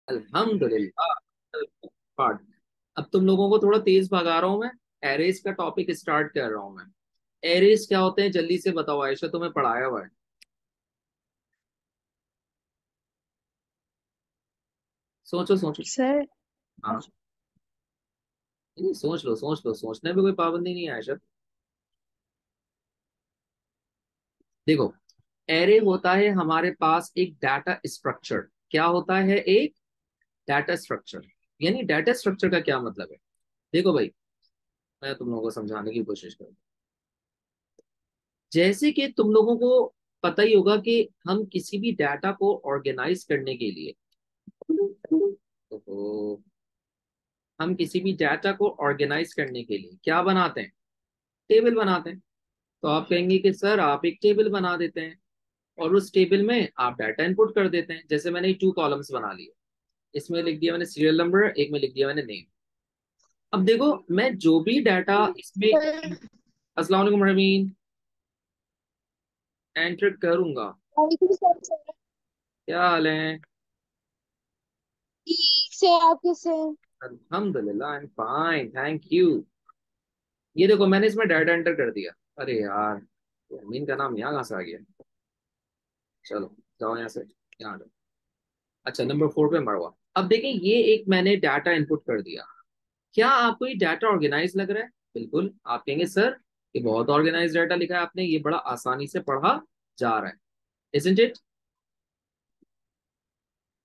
अल्हम्दुलिल्लाह। पार्ट। अब तुम लोगों को थोड़ा तेज भगा रहा हूं मैं। एरेज का टॉपिक स्टार्ट कर रहा हूं मैं। एरेज क्या होते हैं जल्दी से बताओ, आयशा तुम्हें पढ़ाया हुआ है। सोचो सोचो। सर। हाँ। नहीं, सोच लो सोच लो, सोचने में कोई पाबंदी नहीं है आयशा। देखो, एरे होता है हमारे पास एक डाटा स्ट्रक्चर। क्या होता है? एक डाटा स्ट्रक्चर। यानी डाटा स्ट्रक्चर का क्या मतलब है? देखो भाई, मैं तुम लोगों को समझाने की कोशिश करूँ। जैसे कि तुम लोगों को पता ही होगा कि हम किसी भी डाटा को ऑर्गेनाइज करने के लिए, तो हम किसी भी डाटा को ऑर्गेनाइज करने के लिए क्या बनाते हैं? टेबल बनाते हैं। तो आप कहेंगे कि सर आप एक टेबल बना देते हैं और उस टेबल में आप डाटा इनपुट कर देते हैं। जैसे मैंने 2 कॉलम्स बना लिए। इसमें लिख दिया मैंने सीरियल नंबर, एक में लिख दिया मैंने नेम। अब देखो, मैं जो भी डाटा इसमें सर, अस्सलाम वालेकुम रवीन एंटर करूंगा। वालेकुम सलाम सर। क्या हाल है? ठीक से आप कैसे हैं? अल्हम्दुलिल्लाह, I am fine, thank you. ये देखो, मैंने इसमें डाटा एंटर कर दिया। अरे यार, रवीन का नाम यहाँ कहाँ से आ गया? चलो, जाओ यहाँ से, यहाँ आ जाओ। अच्छा, नंबर 4 पे मरवा। अब देखें, ये एक मैंने डाटा इनपुट कर दिया। क्या आपको ये डाटा ऑर्गेनाइज लग रहा है? बिल्कुल। आप कहेंगे सर ये बहुत ऑर्गेनाइज डाटा लिखा है आपने, ये बड़ा आसानी से पढ़ा जा रहा है। Isn't it?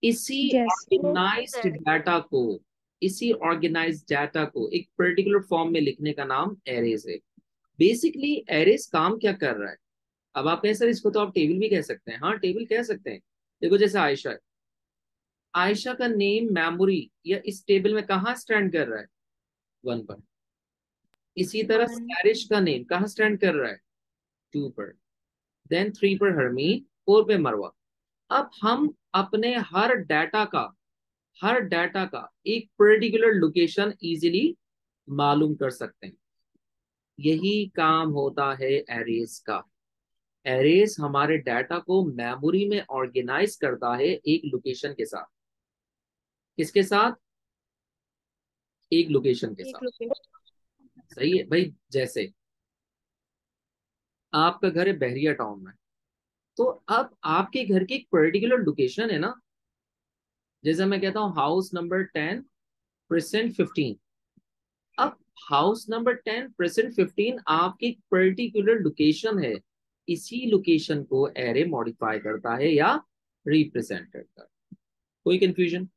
इसी यस ऑर्गेनाइज्ड सर। डाटा को, इसी ऑर्गेनाइज्ड डाटा को एक पर्टिकुलर फॉर्म में लिखने का नाम एरेज है। बेसिकली एरेज काम क्या कर रहा है? अब आप कहें सर इसको तो आप टेबल भी कह सकते हैं। हाँ, टेबल कह सकते हैं। देखो, जैसे आयशा है। आयशा का नेम मेमोरी या इस टेबल में कहाँ स्टैंड कर रहा है? 1 पर। इसी तरह वन। स्टैरिश का नेम कहाँ स्टैंड कर रहा है? 2 पर। देन 3 पर हरमीन, 4 पे मरवा। अब हम अपने हर डाटा का एक पर्टिकुलर लोकेशन इजीली मालूम कर सकते हैं। यही काम होता है एरेज का। एरेज हमारे डाटा को मेमोरी में ऑर्गेनाइज करता है एक लोकेशन के साथ। किसके साथ? एक लोकेशन के एक साथ। लोकेशन। सही है भाई। जैसे आपका घर है बहरिया टाउन में, तो अब आपके घर की एक पर्टिकुलर लोकेशन है ना। जैसे मैं कहता हूँ हाउस नंबर 10 प्रेसेंट 15। अब हाउस नंबर 10 प्रेसेंट 15 आपकी पर्टिकुलर लोकेशन है। इसी लोकेशन को एरे मॉडिफाई करता है या रिप्रेजेंट करता है। कोई कंफ्यूजन?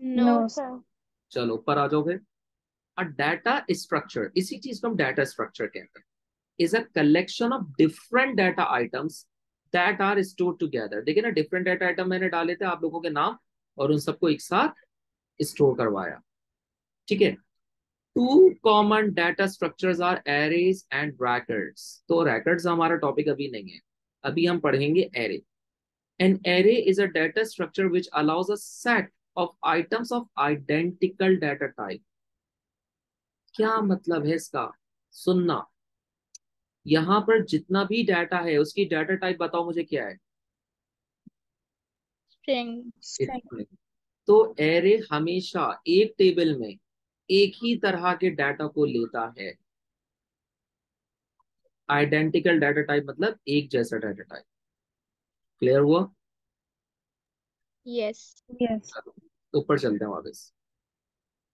No sir. चलो ऊपर आ जाओ फिर। अ डाटा स्ट्रक्चर, इसी चीज को हम डाटा स्ट्रक्चर कहते हैं, is a collection of different data items that are store together. देखिए ना, डिफरेंट डाटा आइटम मैंने डाले थे आप लोगों के नाम, और उन सबको एक साथ स्टोर करवाया। ठीक है। Two common data structures are arrays and records. तो रैकर्ड्स हमारा टॉपिक अभी नहीं है, अभी हम पढ़ेंगे array. An array is a data structure which allows a set of items of identical data type. क्या मतलब है इसका? सुनना। यहाँ पर जितना भी डाटा है उसकी डाटा टाइप बताओ मुझे क्या है? स्ट्रिंग। स्ट्रिंग। तो एरे हमेशा एक टेबल में एक ही तरह के डाटा को लेता है। आइडेंटिकल डाटा टाइप मतलब एक जैसा डाटा टाइप। क्लियर हुआ? Yes yes. चलो, तो ऊपर चलते हैं वापस।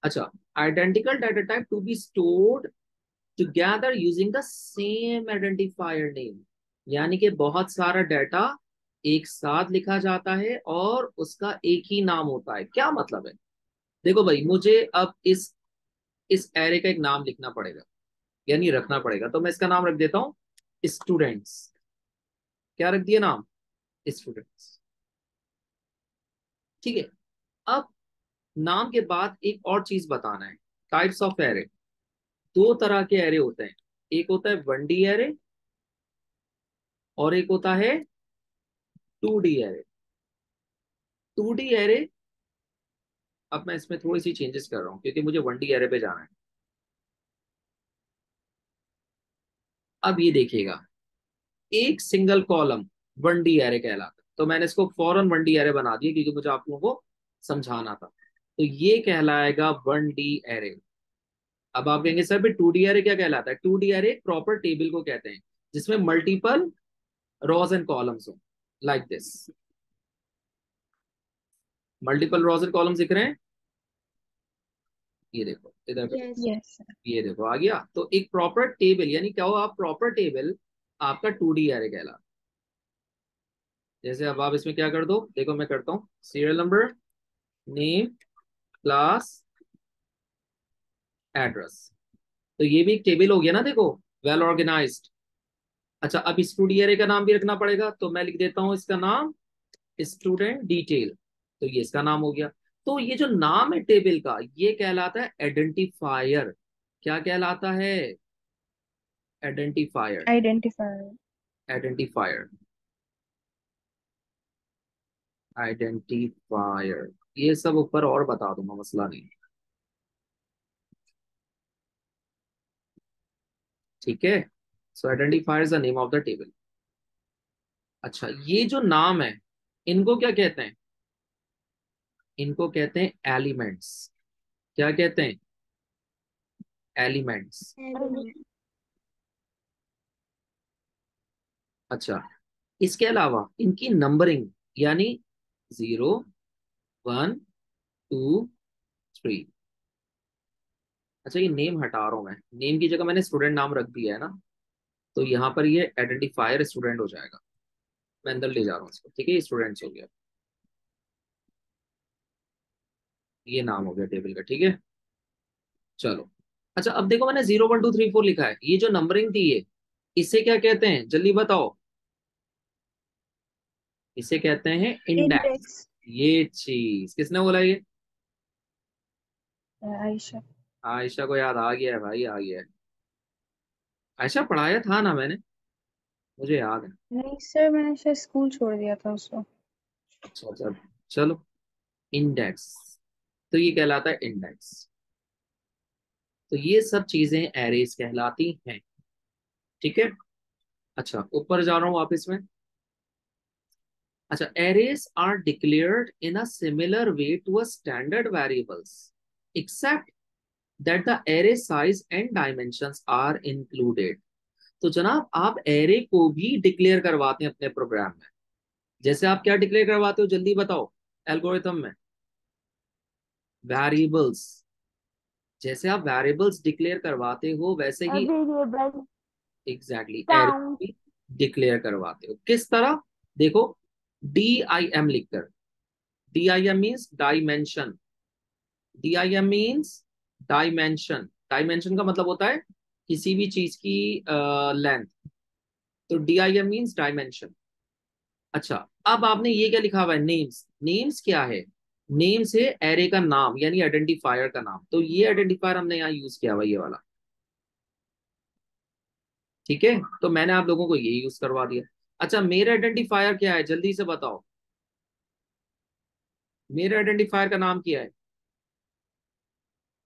अच्छा, identical data type to be stored together using the same identifier name. यानी कि बहुत सारा डाटा एक साथ लिखा जाता है और उसका एक ही नाम होता है। क्या मतलब है? देखो भाई, मुझे अब इस एरे का एक नाम लिखना पड़ेगा, यानी रखना पड़ेगा। तो मैं इसका नाम रख देता हूँ स्टूडेंट्स। क्या रख दिया नाम? स्टूडेंट्स। ठीक है। अब नाम के बाद एक और चीज बताना है। Types of array. 2 तरह के एरे होते हैं। एक होता है 1D एरे और एक होता है 2D एरे। 2D एरे, अब मैं इसमें थोड़ी सी चेंजेस कर रहा हूँ क्योंकि मुझे 1D एरे पे जाना है। अब ये देखिएगा, एक सिंगल कॉलम 1D एरे कहलाता तो मैंने इसको फॉरन 1D एरे बना दिया क्योंकि मुझे आप लोगों को समझाना था। तो ये कहलाएगा 1D एरे। अब आप कहेंगे सर भी 2D एरे क्या कहलाता है? 2D एरे प्रॉपर टेबल को कहते हैं जिसमें मल्टीपल rows एंड कॉलम्स हो, like this. Multiple rows and columns दिख रहे हैं? ये देखो इधर पे देखो। Yes yes sir. ये देखो आ गया। तो एक प्रॉपर टेबल यानी क्या हो, आप प्रॉपर टेबल आपका 2D एरे कहलाता है। जैसे अब आप इसमें क्या कर दो, देखो मैं करता हूँ serial number, name, class, address. तो ये भी एक टेबल हो गया ना, देखो, वेल ऑर्गेनाइज्ड। अच्छा, अब स्टूडियो एरे का नाम भी रखना पड़ेगा, तो मैं लिख देता हूँ इसका नाम स्टूडेंट डिटेल। तो ये इसका नाम हो गया। तो ये जो नाम है टेबल का ये कहलाता है आइडेंटिफायर। क्या कहलाता है? आइडेंटिफायर। आइडेंटिफायर। आइडेंटिफायर। आइडेंटिफायर। ये सब ऊपर और बता दूंगा, मसला नहीं। ठीक है। So identifier is the name of the table. अच्छा, ये जो नाम है इनको क्या कहते हैं? इनको कहते हैं एलिमेंट्स। क्या कहते हैं? एलिमेंट्स। एलिमेंट। अच्छा, इसके अलावा इनकी नंबरिंग यानी 0, 1, 2, 3। अच्छा, ये नेम हटा रहा हूं मैं, नेम की जगह मैंने स्टूडेंट नाम रख दिया है ना, तो यहाँ पर ये आइडेंटिफायर स्टूडेंट हो जाएगा। मैं अंदर ले जा रहा हूँ इसको, ठीक है, ये स्टूडेंट्स हो गया। ये नाम हो गया टेबल का, ठीक है। चलो। अच्छा, अब देखो मैंने 0, 1, 2, 3, 4 लिखा है, ये जो नंबरिंग थी ये, इसे क्या कहते हैं जल्दी बताओ? इसे कहते हैं इंडेक्स। इंडेक्स। ये चीज किसने बोला ये? आयशा। आयशा को याद आ गया है भाई, आ गया है। आयशा पढ़ाया था ना मैंने, मुझे याद है। नहीं सर, मैंने शायद स्कूल छोड़ दिया था उसको। अच्छा अच्छा। चलो, इंडेक्स। तो ये कहलाता है इंडेक्स। तो ये सब चीजें एरेज कहलाती हैं। ठीक है। अच्छा, ऊपर जा रहा हूँ वापस में। अच्छा, arrays are declared in a similar way to a standard variables, except that the array size and dimensions are included। तो जनाब आप एरे को भी डिक्लेयर करवाते हैं अपने प्रोग्राम में। जैसे आप क्या डिक्लेयर करवाते हो जल्दी बताओ? एल्गोरिथम में वेरिएबल्स। जैसे आप वेरिएबल्स डिक्लेयर करवाते हो वैसे ही वेरिएबल एग्जैक्टली एरे काउंट। भी डिक्लेयर करवाते हो। किस तरह? देखो, DIM लिखकर। DIM means dimension. DIM means dimension. Dimension का मतलब होता है किसी भी चीज की लेंथ। तो DIM मीन्स डायमेंशन। अच्छा, अब आपने ये क्या लिखा हुआ है? नेम्स। नेम्स क्या है? नेम्स है एरे का नाम यानी आइडेंटिफायर का नाम। तो ये आइडेंटिफायर हमने यहाँ यूज किया हुआ ये वाला। ठीक है, तो मैंने आप लोगों को ये यूज करवा दिया। अच्छा, मेरा आइडेंटिफायर क्या है जल्दी से बताओ? मेरे आइडेंटिफायर का नाम क्या है?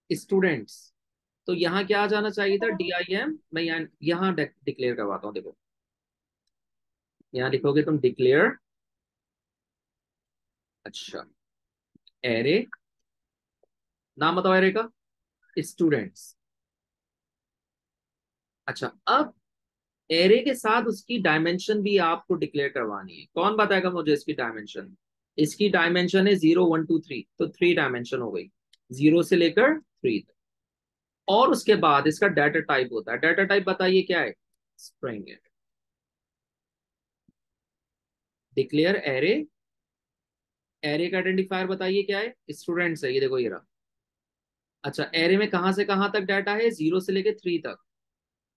स्टूडेंट्स। तो यहाँ क्या आ जाना चाहिए था? DIM। मैं यहाँ डिक्लेयर करवाता हूँ, देखो। यहाँ लिखोगे तुम डिक्लेयर। अच्छा, एरे। नाम बताओ एरे का। स्टूडेंट्स। अच्छा, अब एरे के साथ उसकी डायमेंशन भी आपको डिक्लेयर करवानी है। कौन बताएगा मुझे इसकी डायमेंशन? इसकी डायमेंशन है 0, 1, 2, 3। तो 3 डायमेंशन हो गई, 0 से लेकर 3 तक। और उसके बाद इसका डाटा टाइप होता है। डाटा टाइप बताइए क्या है? स्ट्रिंग है। Declare array. एरे का आइडेंटिफायर बताइए क्या है? स्टूडेंट्स है, ये देखो ये रहा। अच्छा, एरे में कहां से कहां तक डाटा है? 0 से लेकर 3 तक।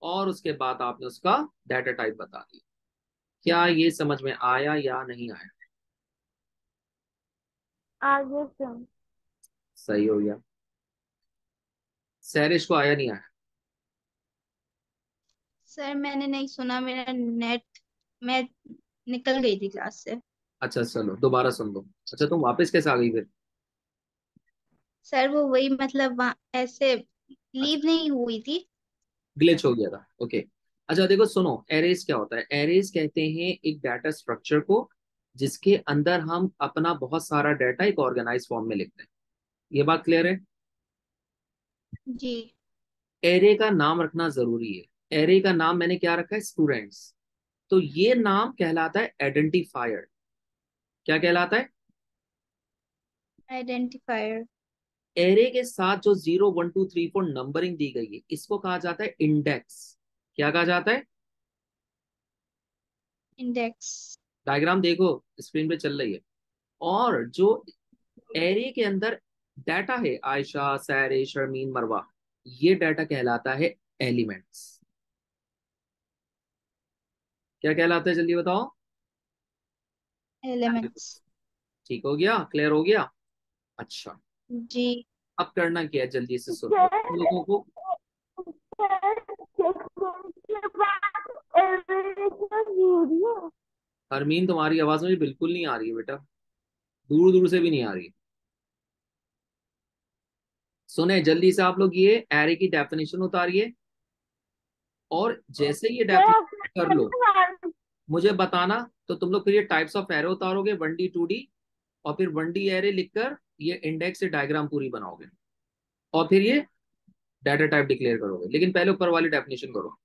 और उसके बाद आपने उसका डाटा टाइप बता दिया। क्या ये समझ में आया या नहीं आया? आगे सुन। सही हो गया। सैरिश को आया नहीं आया? सर मैंने नहीं सुना, मेरा नेट, मैं निकल गई थी क्लास से। अच्छा चलो, दोबारा सुन लो। अच्छा, तुम वापस कैसे आ गई फिर? सर वो वही मतलब वहाँ ऐसे अच्छा, लीव नहीं हुई थी। ग्लिच हो गया था, ओके। अच्छा देखो सुनो, एरेज क्या होता है? एरेज कहते हैं एक डाटा स्ट्रक्चर को जिसके अंदर हम अपना बहुत सारा डाटा एक ऑर्गेनाइज फॉर्म में लिखते हैं। ये बात क्लियर है? जी। एरे का नाम रखना जरूरी है। एरे का नाम मैंने क्या रखा है? स्टूडेंट्स। तो ये नाम कहलाता है आइडेंटिफायर। क्या कहलाता है? आइडेंटिफायर। एरे के साथ जो 0 1 2 3 4 नंबरिंग दी गई है, इसको कहा जाता है इंडेक्स। क्या कहा जाता है? इंडेक्स। डायग्राम देखो, स्क्रीन पे चल रही है। और जो एरे के अंदर डाटा है, आयशा, सैरे, शर्मीन, मरवा, ये डाटा कहलाता है एलिमेंट्स। क्या कहलाता है जल्दी बताओ? एलिमेंट्स। Elements। ठीक हो गया? क्लियर हो गया? अच्छा, जी। अब करना क्या है जल्दी से सुन लो तुम लोगों को। हरमीन, तुम्हारी आवाज मुझे बिल्कुल नहीं आ रही है बेटा, दूर दूर से भी नहीं आ रही। सुने जल्दी से आप लोग, ये एरे की डेफिनेशन उतारिए, और जैसे ये डेफिनेशन कर लो मुझे बताना। तो तुम लोग फिर ये types of array उतारोगे, 1D 2D, और फिर 1D एरे लिखकर ये इंडेक्स से डायग्राम पूरी बनाओगे, और फिर ये डाटा टाइप डिक्लेयर करोगे। लेकिन पहले ऊपर वाली डेफिनेशन करो।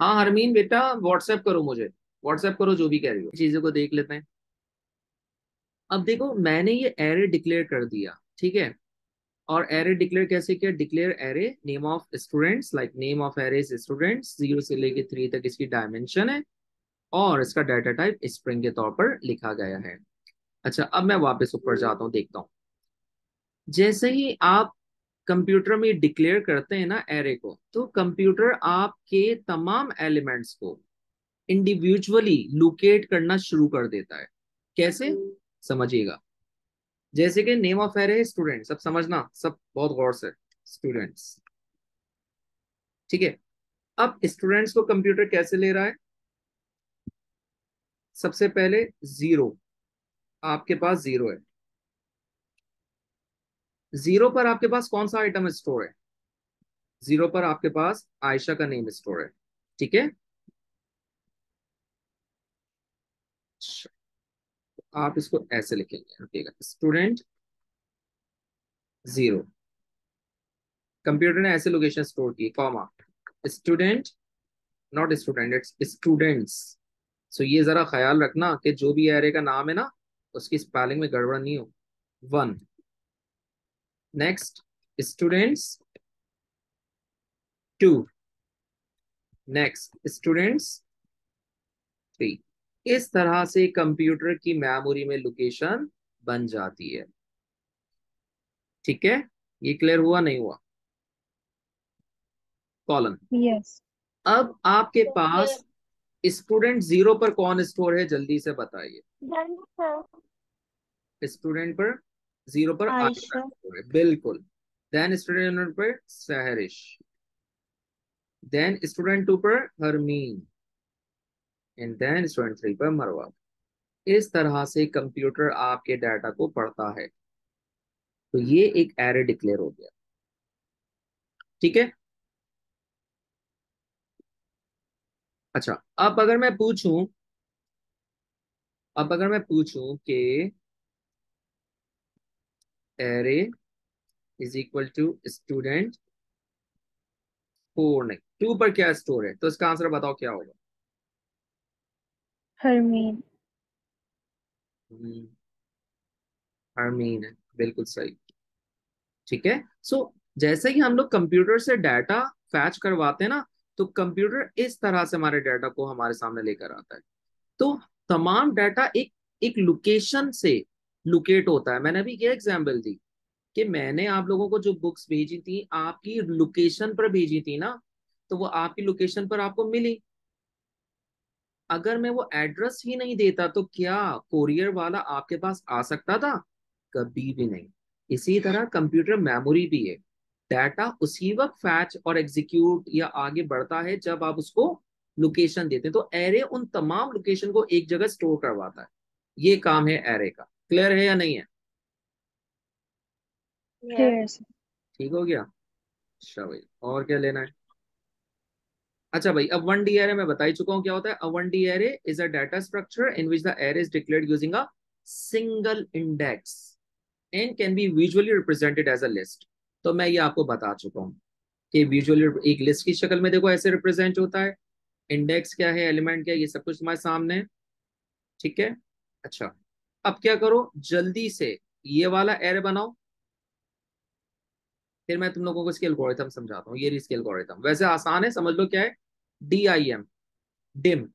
हाँ हरमीन बेटा, व्हाट्सएप करो मुझे, व्हाट्सएप करो जो भी कह रही हो, चीजों को देख लेते हैं। अब देखो, मैंने ये एरे डिक्लेयर कर दिया, ठीक है। और एरे डिक्लेयर कैसे किया? Declare array name of students, like name of array students, 0 से लेके 3 तक इसकी डायमेंशन है, और इसका डाटा टाइप स्ट्रिंग के तौर पर लिखा गया है। अच्छा, अब मैं वापस ऊपर जाता हूँ, देखता हूँ। जैसे ही आप कंप्यूटर में डिक्लेयर करते हैं ना एरे को, तो कंप्यूटर आपके तमाम एलिमेंट्स को इंडिविजुअली लोकेट करना शुरू कर देता है। कैसे? समझिएगा। जैसे कि नेम ऑफ एरे है स्टूडेंट, सब समझना, सब बहुत गौर से। स्टूडेंट्स, ठीक है। अब स्टूडेंट्स को कंप्यूटर कैसे ले रहा है? सबसे पहले जीरो, आपके पास जीरो है। जीरो पर आपके पास कौन सा आइटम स्टोर है? जीरो पर आपके पास आयशा का नेम स्टोर है, ठीक है। अच्छा, आप इसको ऐसे लिखेंगे, रखिएगा, स्टूडेंट जीरो। कंप्यूटर ने ऐसे लोकेशन स्टोर की, comma, student, not student, it's students. So ये जरा ख्याल रखना कि जो भी एरे का नाम है ना, उसकी स्पेलिंग में गड़बड़ नहीं हो। 1, नेक्स्ट स्टूडेंट्स 2, नेक्स्ट स्टूडेंट्स 3। इस तरह से कंप्यूटर की मेमोरी में लोकेशन बन जाती है, ठीक है। ये क्लियर हुआ नहीं हुआ? कॉलन। यस। अब आपके पास स्टूडेंट जीरो पर कौन स्टोर है, जल्दी से बताइए। स्टूडेंट पर जीरो पर आयशा आयशा। स्टोर है, बिल्कुल। देन स्टूडेंट पर सहरिश, देन स्टूडेंट 2 पर हरमीन, एंड देन स्टूडेंट 3 पर मरवा। इस तरह से कंप्यूटर आपके डाटा को पढ़ता है। तो ये एक एरे डिक्लेयर हो गया, ठीक है। अच्छा, अब अगर मैं पूछूं कि array is equal to student 4, नहीं 2 पर क्या स्टोर है, तो इसका आंसर बताओ क्या होगा? हरमीन। हरमीन है, बिल्कुल सही, ठीक है। सो जैसे ही हम लोग कंप्यूटर से डाटा फैच करवाते हैं ना, तो कंप्यूटर इस तरह से हमारे डाटा को हमारे सामने लेकर आता है। तो तमाम डाटा एक एक लोकेशन से लोकेट होता है। मैंने अभी ये एग्जांपल दी कि मैंने आप लोगों को जो बुक्स भेजी थी, आपकी लोकेशन पर भेजी थी ना, तो वो आपकी लोकेशन पर आपको मिली। अगर मैं वो एड्रेस ही नहीं देता, तो क्या कोरियर वाला आपके पास आ सकता था? कभी भी नहीं। इसी तरह कंप्यूटर मेमोरी भी है। डाटा उसी वक्त फैच और एग्जीक्यूट या आगे बढ़ता है जब आप उसको लोकेशन देते हैं। तो एरे उन तमाम लोकेशन को एक जगह स्टोर करवाता है। ये काम है एरे का। क्लियर है या नहीं है? यस। Clear sir. ठीक हो गया? अच्छा भाई, और क्या लेना है? अच्छा भाई, अब 1D एरे मैं बता ही चुका हूँ क्या होता है। A 1D array is a data structure in which the array is declared using a single index and can be visually represented as a list. तो मैं ये आपको बता चुका हूँ कि विजुअली एक लिस्ट की शक्ल में देखो ऐसे रिप्रेजेंट होता है। इंडेक्स क्या है, एलिमेंट क्या है, ये सब कुछ तुम्हारे सामने है। ठीक है। अच्छा, अब क्या करो, जल्दी से ये वाला एरे बनाओ, फिर मैं तुम लोगों को इसके एल्गोरिथम समझाता हूँ। ये रही इसके एल्गोरिथम, वैसे आसान है, समझ लो क्या है। DIM, डिम,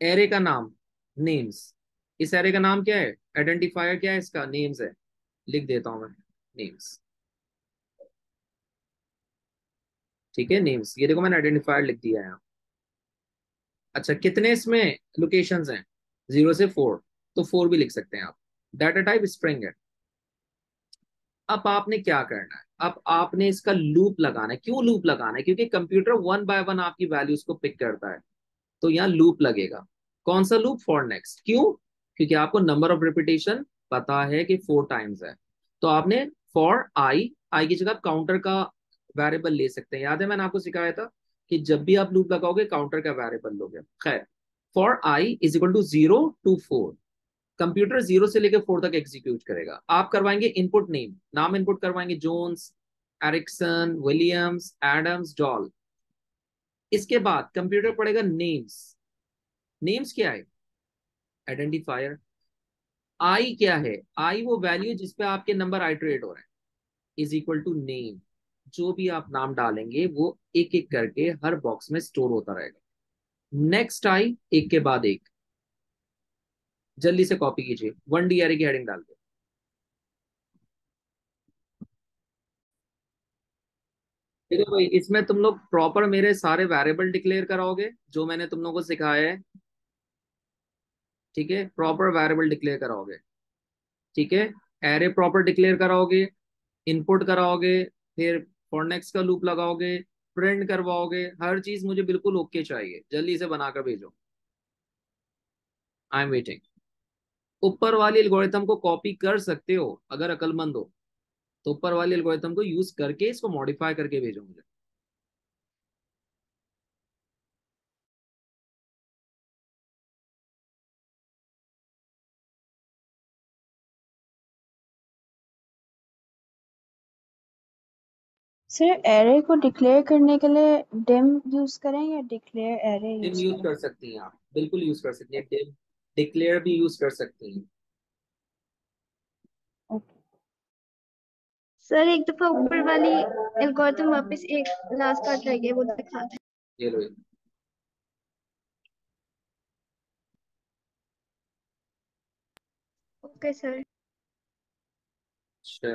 एरे का नाम, नेम्स। इस एरे का नाम क्या है, आइडेंटिफायर क्या है इसका, नेम्स है। लिख देता हूं मैं, नेम्स। ठीक है, नेम्स, ये देखो मैंने आइडेंटिफायर लिख दिया है यहाँ। अच्छा, कितने इसमें लोकेशंस हैं, 0 से 4, तो 4 भी लिख सकते हैं आप। डाटा टाइप स्ट्रिंग है। अब आपने क्या करना है, अब आपने इसका लूप लगाना है। क्यों लूप लगाना है, क्योंकि कंप्यूटर 1 बाय 1 आपकी वैल्यूज को पिक करता है, तो यहाँ लूप लगेगा। कौन सा लूप, फॉर नेक्स्ट। क्यों, क्योंकि आपको नंबर ऑफ रिपीटेशन पता है कि 4 टाइम्स है। तो आपने फॉर आई, आई की जगह काउंटर का वेरिएबल ले सकते हैं। याद है मैंने आपको सिखाया था कि जब भी आप लूप लगाओगे काउंटर का वेरिएबल लोगे। खैर, for i is equal to 0 to 4, computer 0 से लेकर 4 तक एग्जीक्यूट करेगा। आप करवाएंगे इनपुट नेम, नाम इनपुट करवाएंगे, Jones, Ericsson, Williams, Adams, Doll. इसके बाद कंप्यूटर पढ़ेगा नेम्स। नेम्स क्या है, आइडेंटिफायर। आई क्या है, आई वो वैल्यू जिसपे आपके नंबर आइटरेट हो रहे हैं, इज इक्वल टू नेम। जो भी आप नाम डालेंगे वो एक एक करके हर बॉक्स में स्टोर होता रहेगा। नेक्स्ट आई, एक के बाद एक। जल्दी से कॉपी कीजिए, 1D एरे की हेडिंग डाल के। देखो भाई, इसमें तुम लोग प्रॉपर मेरे सारे वेरिएबल डिक्लेयर कराओगे जो मैंने तुम लोगों को सिखाया है। ठीक है, प्रॉपर वेरिएबल डिक्लेयर कराओगे। ठीक है, एरे प्रॉपर डिक्लेयर कराओगे, इनपुट कराओगे, फिर फॉर नेक्स्ट का लूप लगाओगे, प्रिंट करवाओगे। हर चीज मुझे बिल्कुल ओके चाहिए, जल्दी से बनाकर भेजो। I am waiting. ऊपर वाली एल्गोरिथम को कॉपी कर सकते हो अगर अकलमंद हो, तो ऊपर वाली एल्गोरिथम को यूज करके इसको मॉडिफाई करके भेजो मुझे। सर एरे को डिक्लेयर करने के लिए डिम यूज करें या declare array dim use use करें? कर सकती हैं आप, बिल्कुल यूज कर सकती हैं। डिम डिक्लेयर भी यूज कर सकती हैं। ओके। सर एक दफा ऊपर वाली एल्गोरिथम वापस एक लास्ट पार्ट रह गया वो दिखा दें। ये लो। Okay sir. अच्छा,